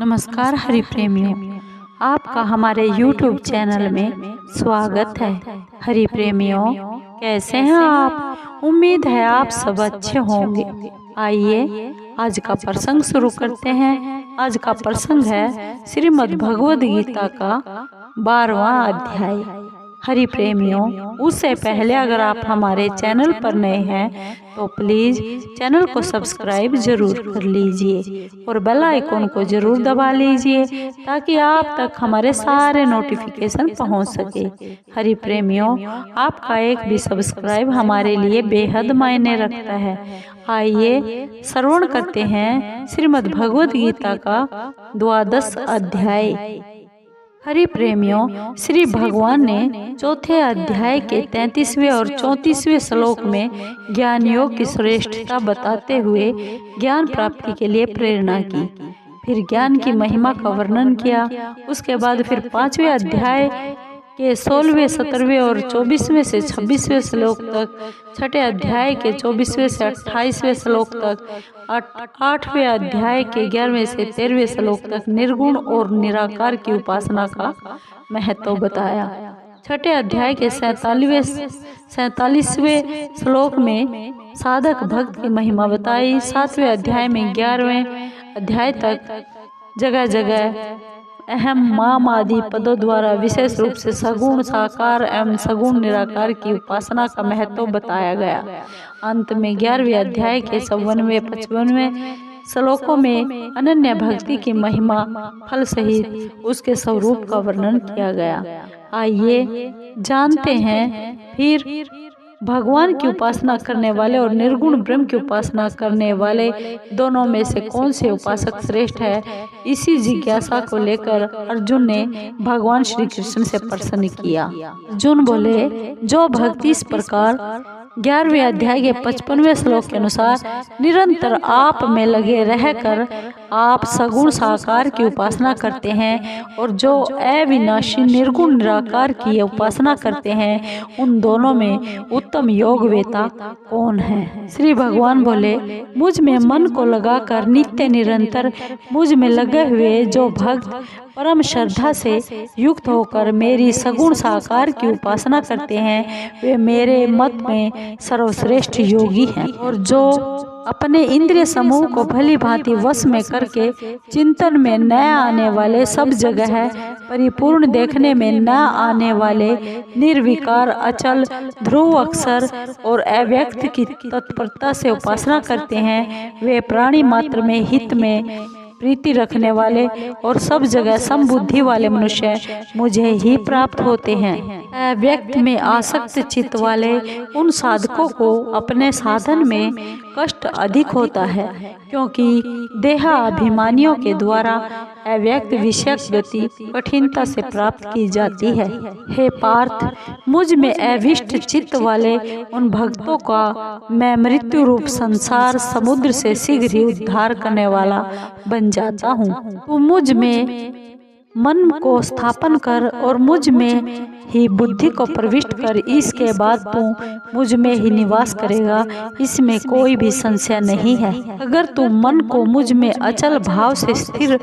नमस्कार हरि प्रेमियों, आपका हमारे YouTube चैनल में स्वागत है। हरि प्रेमियों, कैसे हैं आप? उम्मीद है आप सब अच्छे होंगे। आइए आज का प्रसंग शुरू करते हैं। आज का प्रसंग है श्रीमद् भगवद गीता का 12वां अध्याय। हरि प्रेमियों, उससे पहले अगर आप हमारे चैनल पर नए हैं तो प्लीज चैनल को सब्सक्राइब जरूर कर लीजिए और बेल आइकन को जरूर दबा लीजिए ताकि आप तक हमारे सारे नोटिफिकेशन पहुंच सके। हरि प्रेमियों, आपका एक भी सब्सक्राइब हमारे लिए बेहद मायने रखता है। आइए श्रवण करते हैं श्रीमद् भगवद गीता का 12वां अध्याय। हरि प्रेमियों, श्री भगवान ने चौथे अध्याय के 33वें और 34वें श्लोक में ज्ञान योग की श्रेष्ठता बताते हुए ज्ञान प्राप्ति के लिए प्रेरणा की। फिर ज्ञान की महिमा का वर्णन किया। उसके बाद फिर 5वें अध्याय के 16वें, 17वें और 24वें से 26वें श्लोक तक, छठे अध्याय के 24वें से 28वें श्लोक तक, 8वें अध्याय के 11वें से 13वें श्लोक तक निर्गुण और निराकार की उपासना का महत्व बताया। छठे अध्याय के 47वें श्लोक में साधक भक्त की महिमा बताई। 7वें अध्याय में 11वें अध्याय तक जगह जगह अहम माम आदि पदों द्वारा विशेष रूप से सगुण साकार एवं सगुण निराकार की उपासना का महत्व बताया गया। अंत में 11वें अध्याय के 54वें, 55वें श्लोकों में अनन्य भक्ति की महिमा फल सहित उसके स्वरूप का वर्णन किया गया। आइए जानते हैं फिर भगवान की उपासना करने वाले और निर्गुण ब्रह्म की उपासना करने वाले दोनों में से कौन से उपासक श्रेष्ठ है। इसी जिज्ञासा को लेकर अर्जुन ने भगवान श्री कृष्ण से प्रश्न किया। अर्जुन बोले, जो भक्ति इस प्रकार 11वें अध्याय के 55वें श्लोक के अनुसार निरंतर आप में लगे रहकर आप सगुण साकार की उपासना करते हैं और जो अविनाशी निर्गुण निराकार की उपासना करते हैं, उन दोनों में उत्तम योग वेता कौन है? श्री भगवान बोले, मुझ में मन को लगाकर नित्य निरंतर मुझ में लगे हुए जो भक्त परम श्रद्धा से युक्त होकर मेरी सगुण साकार की उपासना करते हैं, वे मेरे मत में सर्वश्रेष्ठ योगी हैं। और जो अपने इंद्रिय समूह को भली भांति वश में करके चिंतन में न आने वाले, सब जगह परिपूर्ण देखने में न आने वाले, निर्विकार अचल ध्रुव अक्षर और अव्यक्त की तत्परता से उपासना करते हैं, वे प्राणी मात्र में हित में प्रीति रखने वाले और सब जगह समबुद्धि वाले मनुष्य मुझे ही प्राप्त होते हैं। अव्यक्त में आसक्त चित्त वाले उन साधकों को अपने साधन में कष्ट अधिक होता है, क्योंकि देहाभिमानियों के द्वारा अव्यक्त विषयक गति कठिनता से प्राप्त की जाती है। हे पार्थ, मुझ में अविष्ट चित्त वाले उन भक्तों का मैं मृत्यु रूप संसार समुद्र से शीघ्र ही उद्धार करने वाला बन जाता हूँ। तू मुझ में मन को स्थापन कर और मुझ में ही बुद्धि को प्रविष्ट कर, इसके बाद तू मुझ में ही निवास करेगा, इसमें कोई भी संशय नहीं है। अगर तू मन को मुझ में अचल भाव से स्थिर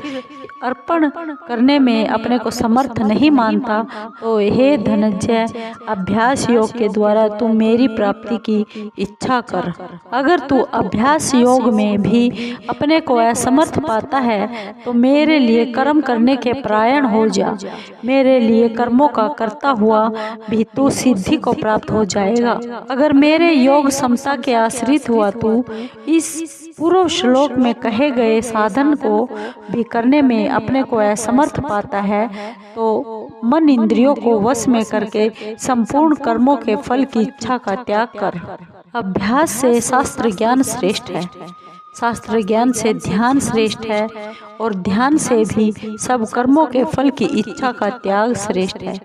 अर्पण करने में अपने को समर्थ नहीं मानता, तो हे धनंजय, अभ्यास योग के द्वारा तू मेरी प्राप्ति की इच्छा कर। अगर तू अभ्यास योग में भी अपने को असमर्थ पाता है तो मेरे लिए कर्म करने के परायण हो जा। मेरे लिए कर्मों का करता हुआ भी तू सिद्धि को प्राप्त हो जाएगा। अगर मेरे योग समता के आश्रित हुआ तू इस पूर्व श्लोक में कहे गए साधन को भी करने में अपने को असमर्थ पाता है, तो मन इंद्रियों को वश में करके संपूर्ण कर्मों के फल की इच्छा का त्याग कर। अभ्यास से शास्त्र ज्ञान श्रेष्ठ है, शास्त्र ज्ञान से ध्यान श्रेष्ठ है और ध्यान से भी सब कर्मों के फल की इच्छा का त्याग श्रेष्ठ है,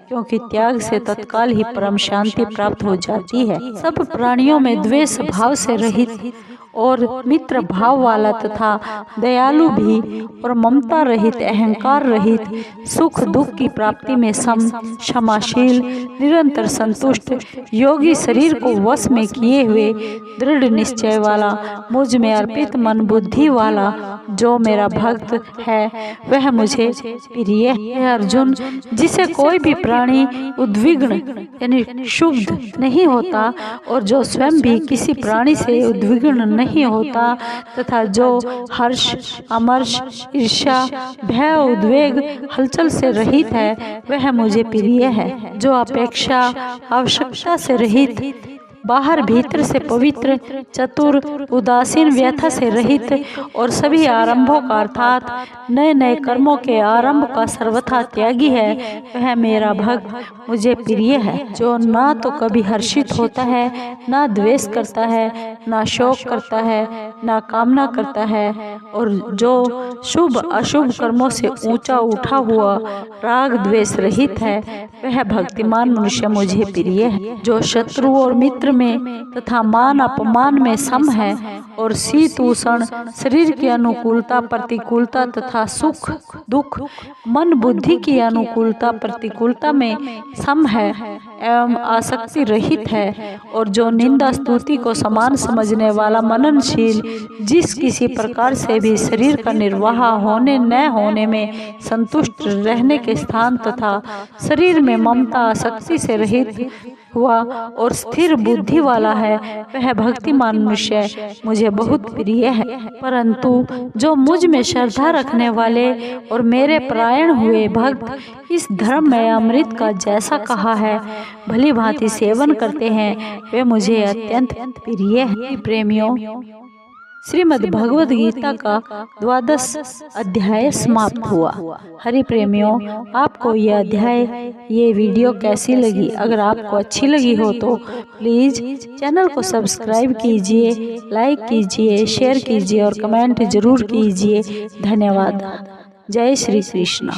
क्योंकि त्याग से तत्काल ही परम शांति प्राप्त हो जाती है। सब प्राणियों में द्वेष भाव से रहित और मित्र भाव वाला तथा दयालु भी और ममता रहित, अहंकार रहित, सुख दुख की प्राप्ति में सम, क्षमाशील, निरंतर संतुष्ट, योगी शरीर को वश में किए हुए, दृढ़ निश्चय वाला, मुझ में अर्पित मन बुद्धि वाला जो मेरा भक्त है वह मुझे प्रिय है। अर्जुन, जिसे कोई भी प्राणी उद्विग्न यानी क्षुब्ध नहीं होता और जो स्वयं भी किसी प्राणी से उद्विग्न नहीं होता तथा जो हर्ष, अमर्ष, ईर्ष्या, भय, उद्वेग, हलचल से रहित है वह मुझे प्रिय है। जो अपेक्षा, आवश्यकता से रहित, बाहर भीतर से पवित्र, चतुर, उदासीन, व्यथा से रहित और सभी आरंभों का अर्थात नए नए कर्मों के आरंभ का सर्वथा त्यागी है वह मेरा भक्त मुझे प्रिय है। जो ना तो कभी हर्षित होता है, ना द्वेष करता है, ना शोक करता है, ना कामना करता है और जो शुभ अशुभ कर्मों से ऊंचा उठा हुआ राग द्वेष रहित है वह भक्तिमान मनुष्य मुझे प्रिय है। जो शत्रु और मित्र में तथा मान अपमान में सम है और शीत उष्ण, शरीर की अनुकूलता प्रतिकूलता तथा सुख दुख, मन बुद्धि की अनुकूलता प्रतिकूलता में सम है एवं आसक्ति रहित है और जो निंदा स्तुति को समान समझने वाला, मननशील, जिस किसी प्रकार से भी शरीर का निर्वाह होने न होने में संतुष्ट रहने के स्थान तथा शरीर में ममता आसक्ति से रहित हुआ और स्थिर बुद्धि वाला है वह भक्तिमान मनुष्य मुझे बहुत प्रिय है। परंतु जो मुझ में श्रद्धा रखने वाले और मेरे परायण हुए भक्त इस धर्म में अमृत का जैसा कहा है भली भांति सेवन करते हैं वे मुझे अत्यंत प्रिय है। प्रेमियों, श्रीमद् भगवद गीता का 12 अध्याय समाप्त हुआ। हरि प्रेमियों, आपको यह अध्याय, ये वीडियो कैसी लगी? अगर आपको अच्छी लगी हो तो प्लीज़ चैनल को सब्सक्राइब कीजिए, लाइक कीजिए, शेयर कीजिए और कमेंट जरूर कीजिए। धन्यवाद। जय श्री कृष्ण।